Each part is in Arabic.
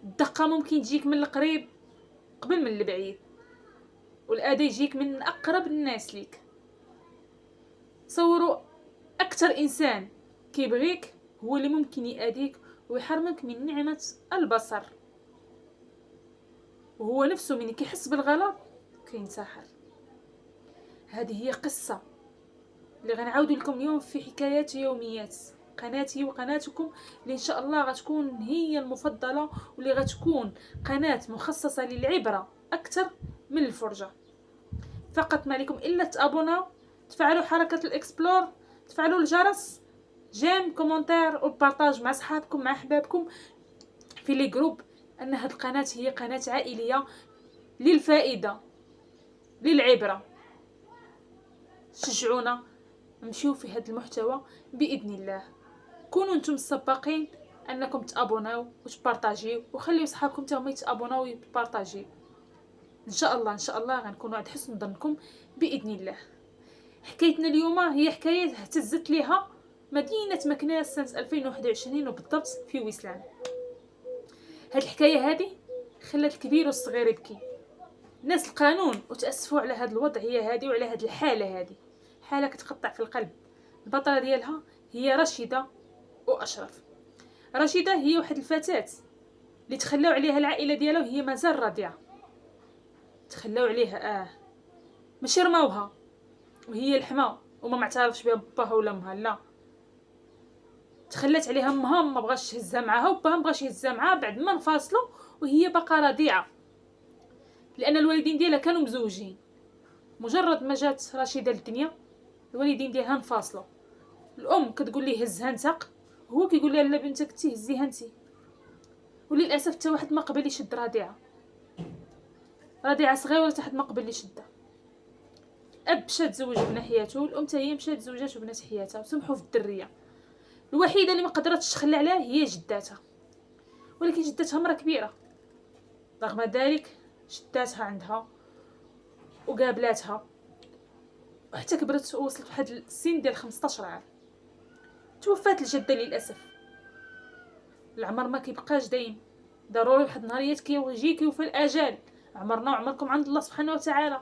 الدقه ممكن تجيك من القريب قبل من البعيد، والاذى يجيك من اقرب الناس ليك. صوروا اكثر انسان كيبغيك هو اللي ممكن يأذيك ويحرمك من نعمه البصر، وهو نفسه من كيحس بالغلط كينتحر. هذه هي قصه اللي غنعاودوا لكم اليوم في حكايات يوميات، قناتي وقناتكم اللي ان شاء الله غتكون هي المفضله، واللي غتكون قناه مخصصه للعبره اكثر من الفرجه. فقط ما عليكم الا تابوناو، تفعلوا حركه الاكسبلور، تفعلوا الجرس، جيم، كومونتير وبارطاج مع صحابكم مع احبابكم في لي جروب، ان هذه القناه هي قناه عائليه للفائده للعبره. شجعونا نمشيو في هذا المحتوى باذن الله. كونوا انتم السباقين انكم تابوناو وتبارطاجيو، وخليو صحابكم حتى هما يتابوناو ويبارطاجيو. ان شاء الله غنكونوا عند حسن ظنكم باذن الله. حكايتنا اليوم هي حكايه اهتزت لها مدينه مكناس سنه 2021 وبالضبط في ويسلان. هاد الحكايه هذه خلات الكبير والصغير يبكي، ناس القانون وتاسفوا على هاد الوضعيه هذه وعلى هاد الحاله هذه، حاله كتقطع في القلب. البطله ديالها هي رشيده واشرف. رشيده هي واحد الفتاه اللي تخلاو عليها العائله ديالها وهي مازال رضيعه، تخلاو عليها ماشي رماوها وهي الحما وما معترفش بها باها ولا امها، لا، تخلات عليها امها ما بغاش تهزها معاها وباها ما بغاش يهزها معاها بعد ما انفصلوا وهي باقا رضيعه، لان الوالدين ديالها كانوا مزوجين. مجرد ما جات رشيده للدنيا الوالدين ديالها انفصلوا. الام كتقول ليه هزها انت، هو كيقول لها لا بنتك تهزيها انت. وللاسف حتى واحد ما قبل يشد رضيعه صغيره حتى حد ما قبل يشدها. الاب مشى تزوج بنحياته، والام حتى هي مشات تزوجات وبنات حياتها وسمحوا في الدريه. الوحيده اللي ما قدرتش تخلى عليها هي جداتها، ولكن جداتها مرة كبيره، رغم ذلك شداتها عندها وقابلاتها وحتى كبرت ووصلت لواحد السن ديال 15 عام. توفات الجده للاسف. العمر ما كيبقاش دايم، ضروري واحد النهاريات كيجي كيوفى الاجال. عمرنا وعمركم عند الله سبحانه وتعالى.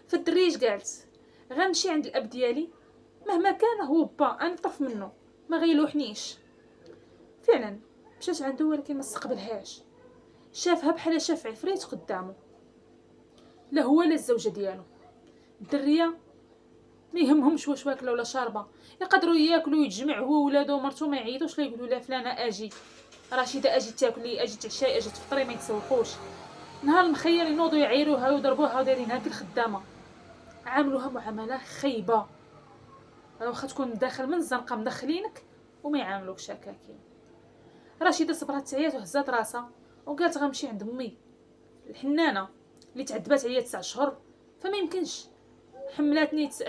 فالدريج قالت غنمشي عند الاب ديالي مهما كان هو با انا طرف منه ما غيلوحنيش. فعلا مشات عنده ولكن ما استقبلهاش، شافها بحال شاف عفريت قدامه، لا هو لا الزوجه ديالو. الدريه ما يهمهمش واش واكله ولا شاربه، يقدروا ياكلوا ويتجمع هو وولادو ومرته ما يعيطوش لا يقولوا لا فلانه اجي، رشيده اجي تاكلي، اجي تعشاي، اجي تفطري، ما يتسوقوش. نهار المخير ينوضوا يعيروها ويضربوها ودايرينها كالخدامه، عاملوها معامله خايبه. واخا تكون داخل من الزنقه مدخلينك وما يعاملوكش هكاكين. رشيده صبرت تعيط وهزات راسها وقالت غنمشي عند امي الحنانه اللي تعذبات عليا 9 شهور، فما يمكنش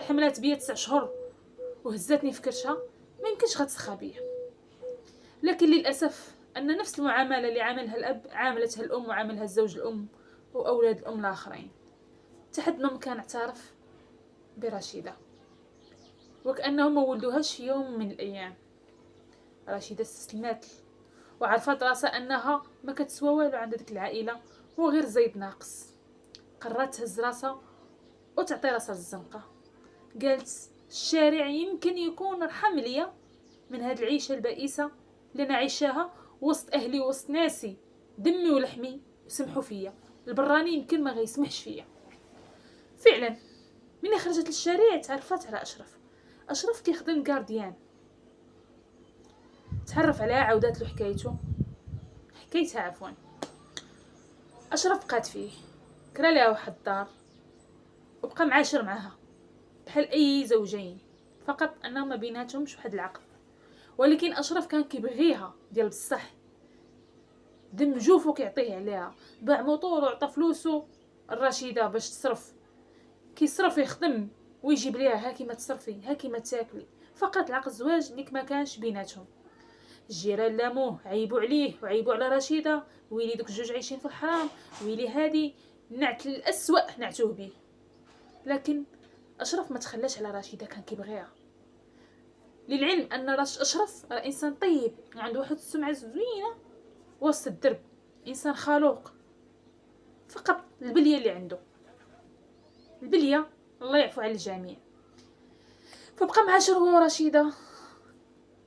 حملات بيا 9 شهور وهزاتني في كرشها، ما يمكنش غتسخى بيا. لكن للاسف ان نفس المعامله اللي عاملها الاب عاملتها الام وعاملها الزوج الام واولاد الام الاخرين، تحد ما كان اعترف برشيده وكانهم ما ولدوهاش في يوم من الايام. رشيده استسلمت وعرفت راسها انها ما كتسوى والو عند ديك العائله وغير زيد ناقص. قررت تهز راسها وتعطي راسها للزنقه. قالت الشارع يمكن يكون ارحم ليا من هاد العيشه البائسه اللي انا عايشاها وسط اهلي وسط ناسي دمي ولحمي وسمحوا فيا، البراني يمكن ما غيسمحش فيا. فعلا من خرجت للشارع تعرفت على اشرف كيخدم غارديان. تعرف عليها، عاودات له حكايتها عفوا. اشرف بقات فيه، كرا لها واحد الدار وبقى معاشر معها بحال اي زوجين، فقط انه ما بيناتهمش واحد العقد. ولكن اشرف كان كيبغيها ديال بصح، دم جوفو كيعطيه عليها، باع موطور وعطى فلوسو الرشيده باش تصرف، كيصرف يخدم ويجيب ليها ها كيما تصرفي ها كيما تاكلي. فقط العقد الزواج اللي ما كانش بيناتهم. الجيران لاموه، عيبوا عليه وعيبوا على رشيده، ويلي دوك الجوج عايشين في الحرام، ويلي هادي نعت الاسوأ نعتوه به. لكن اشرف ما تخلاش على رشيده، كان كيبغيها. للعلم ان اشرف راه انسان طيب وعنده واحد السمعه زوينه وسط الدرب، انسان خلوق، فقط البليه اللي عنده، البليه، الله يعفو على الجميع. فبقى مع شرهو ورشيده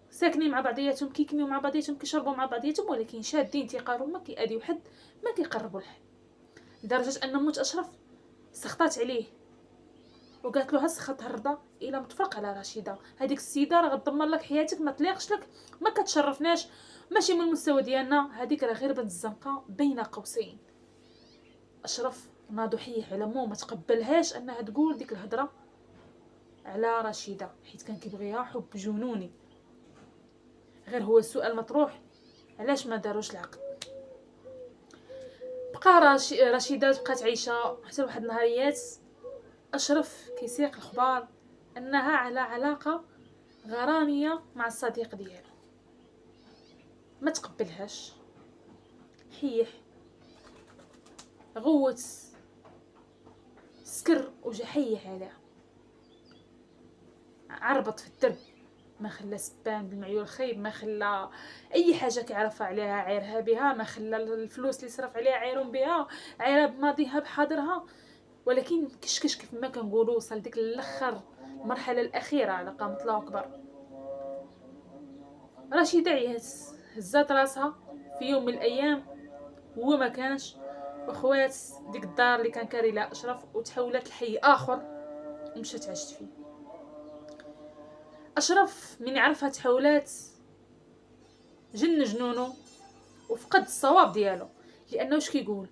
ساكنين مع بعضياتهم، كيكميو مع بعضياتهم، كيشربوا مع بعضياتهم، ولكن شادين تيقاروا، ما كيأذيو حد، ما كيقربوا لحد. لدرجه ان موت اشرف سخطات عليه وقالت له هسخط الرضا الى متفرق على رشيده، هذيك السيده راه غتدمر لك حياتك، ما تليقش لك، ما كتشرفناش، ماشي من المستوى ديالنا، هذيك راه غير بنت الزنقه بين قوسين. اشرف ناضو حيه على مو، ما تقبلهاش انها تقول ديك الهضره على رشيده، حيت كان كيبغيها حب جنوني. غير هو السؤال مطروح، علاش ما داروش العقد؟ بقى رشيده بقات عايشه حتى واحد النهاريات اشرف كيسيق الخبار انها على علاقه غراميه مع الصديق ديالو، ما تقبلهاش، حيح غوت سكر وجا حيح عليها، عربط في الدرب، ما خلى سبان بالمعيول خايب، ما خلى اي حاجه كيعرفها عليها عيرها بها، ما خلى الفلوس اللي صرف عليها عيرهم بها، عيرها بماضيها بحاضرها. ولكن كشكش كيف ما كنقولوا وصل ديك الاخر المرحله الاخيره على قامه الله اكبر. رشيده عيات هزات راسها في يوم من الايام هو ما كانش، واخوات ديك الدار اللي كان كاري لها اشرف، وتحولت لحي اخر ومشات عشت فيه. اشرف من يعرفها تحولات جن جنونو وفقد الصواب ديالو، لانه واش كيقول،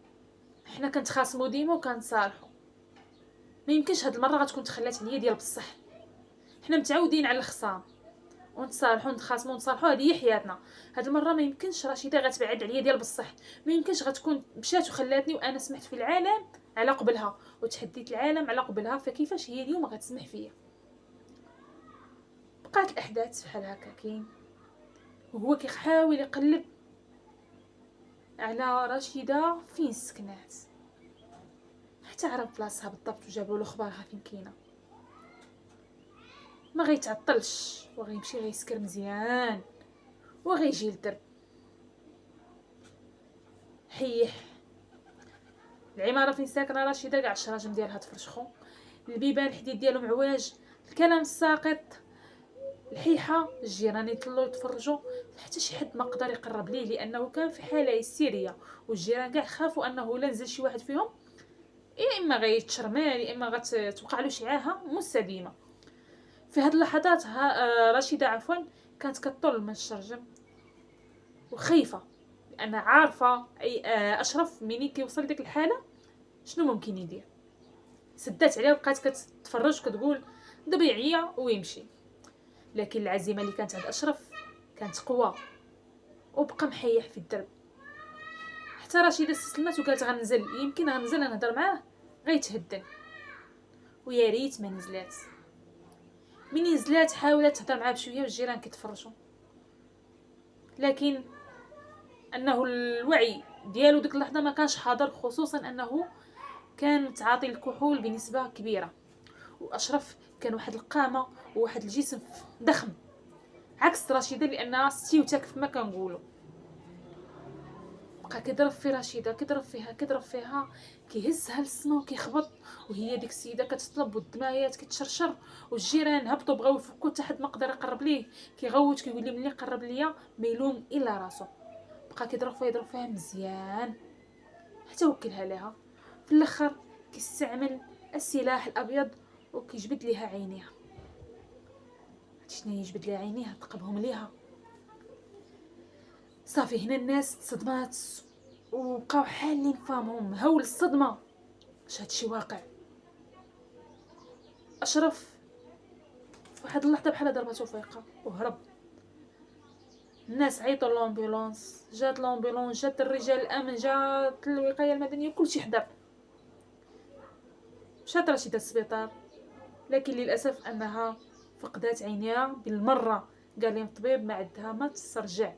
حنا كنتخاصموا ديما وكنتصالحوا، ما يمكنش هاد المره غتكون تخلات عليا ديال بصح، حنا متعودين على الخصام ونتصالحوا ونتخاصموا ونتصالحوا، هذه هي حياتنا. هاد المره ما يمكنش رشيده غتبعد عليا ديال بصح، ما يمكنش غتكون مشات وخلاتني وانا سمحت في العالم على قبلها وتحديت العالم على قبلها، فكيفاش هي اليوم غتسمح فيا؟ بقات الاحداث بحال هكاكين وهو كيحاول يقلب على رشيده فين سكنات، حتى عرف بلاصتها بالضبط وجابوا له خبارها فين كاينه. ما غيتعطلش وغيمشي غيسكر مزيان وغيجي للدرب. حيح العماره فين ساكنه رشيده كاع الشراجم ديالها تفرشخو، البيبان الحديد ديالهم عواج، الكلام الساقط، الحيحه الجيران يطلعوا يتفرجوا، حتى شي حد ما قدر يقرب ليه لانه كان في حاله هستيريه، والجيران كاع خافوا انه لا نزل شي واحد فيهم يا اما غيتشرمال يا اما غتوقع له شي عاهه مستديمه. في هاد اللحظات رشيده كانت كطل من الشرجم وخايفه، لان عارفه اي اشرف منين كيوصل ديك الحاله شنو ممكن يدير. سدات عليه وبقات كتفرج كتقول دابا يعيا ويمشي، لكن العزيمه اللي كانت عند اشرف كانت قوه، وبقى محيح في الدرب حتى رشيده استسلمت وقالت غنزل، يمكن غنزل نهضر معاه غيتهدن، ويا ريت ما نزلات. من نزلات حاولت تهضر معاه بشويه والجيران كيتفرجوا، لكن انه الوعي ديالو ديك اللحظه ما كانش حاضر، خصوصا انه كان متعاطي الكحول بنسبه كبيره، واشرف كان واحد القامه وواحد الجسم ضخم عكس رشيده لانها ستيوتا كيف ما كنقولوا. بقى كيضرب في رشيده، كيضرب فيها كيهزها للسما وكيخبط، وهي ديك السيده كتطلب والدمايات كتشرشر، والجيران هبطوا بغاو يفكوا حتى حد ما قدر يقرب ليه، كيغوت كيقول لي ملي قرب ليا ما يلوم الا راسو. بقى يضرب فيها مزيان حتى وكلها لها. في الاخر كيستعمل السلاح الابيض وكيجبد ليها عينيها. شنو يجبد ليها عينيها؟ تقبهم ليها. صافي هنا الناس تصدمات وبقاو حالين فامهم هول الصدمه، اش هادشي واقع. اشرف في واحد اللحظه بحال ضربته فيقه وهرب. الناس عيطوا للامبولانس، جات لامبولانس، جات الرجال الامن، جات الوقايه المدنيه، كلشي حضر. مشات رشيده للسبيطار، لكن للاسف انها فقدات عينيها بالمره، قال لهم الطبيب ما عندها ما تسترجع.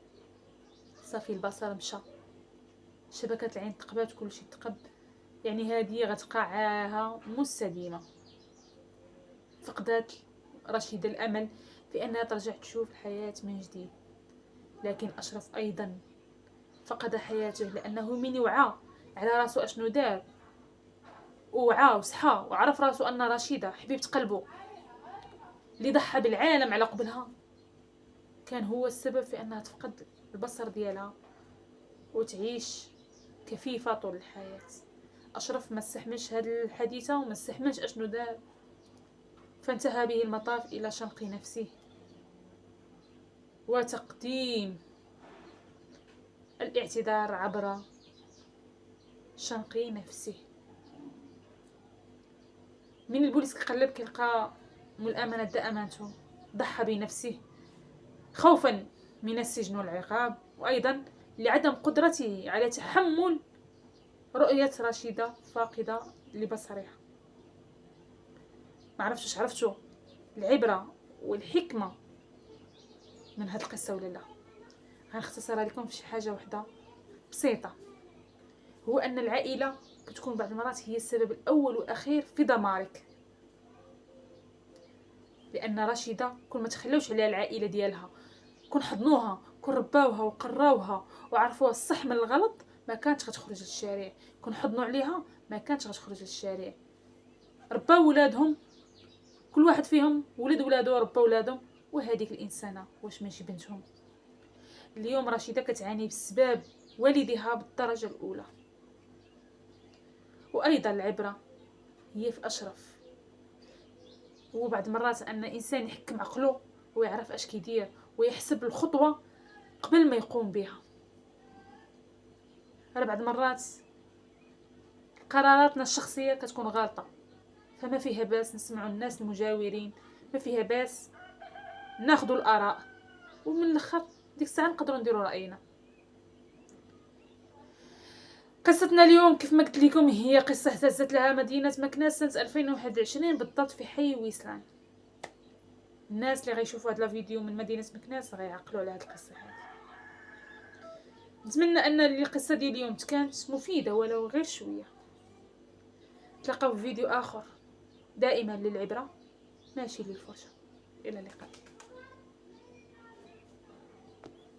صافي البصر مشى، شبكه العين تقبات، كلشي تقب، يعني هذه غتبقى عاهه مستديمه. فقدات رشيده الامل في انها ترجع تشوف الحياه من جديد. لكن اشرف ايضا فقد حياته، لأنه من وعى على راسو أشنو دار، ووعى وصحى وعرف راسو أن رشيدة حبيبة قلبه اللي ضحى بالعالم على قبلها كان هو السبب في أنها تفقد البصر ديالها وتعيش كفيفة طول الحياة. أشرف ما استحملش هذه الحادثة وما استحملش أشنو دار، فانتهى به المطاف إلى شنق نفسه وتقديم الاعتذار عبر شنق نفسه. من البوليس كيقلب كيلقى ملأمنة دا أمانته، ضحى بنفسه خوفا من السجن والعقاب، وأيضا لعدم قدرته على تحمل رؤية رشيدة فاقدة لبصرها. ما عرفتش عرفتوا العبرة والحكمة من هذه القصة ولا لا؟ غنختصرها لكم في شي حاجة واحدة بسيطة، هو أن العائلة كتكون بعض المرات هي السبب الأول والأخير في دمارك. لأن رشيدة كل ما تخلوش عليها العائلة ديالها، كون حضنوها، كون رباوها وقراوها وعرفوها الصح من الغلط، ما كانتش غتخرج للشارع. كون حضنوا عليها ما كانتش غتخرج للشارع. رباو ولادهم، كل واحد فيهم ولد ولادو ربا ولادهم، وهذيك الإنسانة واش ماشي بنتهم؟ اليوم رشيدة كتعاني بسبب والدها بالدرجة الأولى. وأيضا العبرة هي في أشرف، وبعض مرات أن إنسان يحكم عقله ويعرف اش كيدير ويحسب الخطوة قبل ما يقوم بها. راه بعض مرات قراراتنا الشخصية كتكون غلطة، فما فيها باس نسمعوا الناس المجاورين، ما فيها باس ناخذوا الآراء، ومن الاخر ديك الساعة نقدروا نديروا رأينا. قصتنا اليوم كيف ما قلت لكم هي قصة اهتزت لها مدينة مكناس سنة 2021 بالضبط في حي ويسلان. الناس اللي غيشوفوا هذا الفيديو من مدينة مكناس غيعقلوا على هذه القصة هذه. نتمنى ان القصة ديال اليوم كانت مفيدة ولو غير شوية. نتلاقاو في فيديو آخر، دائما للعبرة ماشي للفرجة. إلى اللقاء.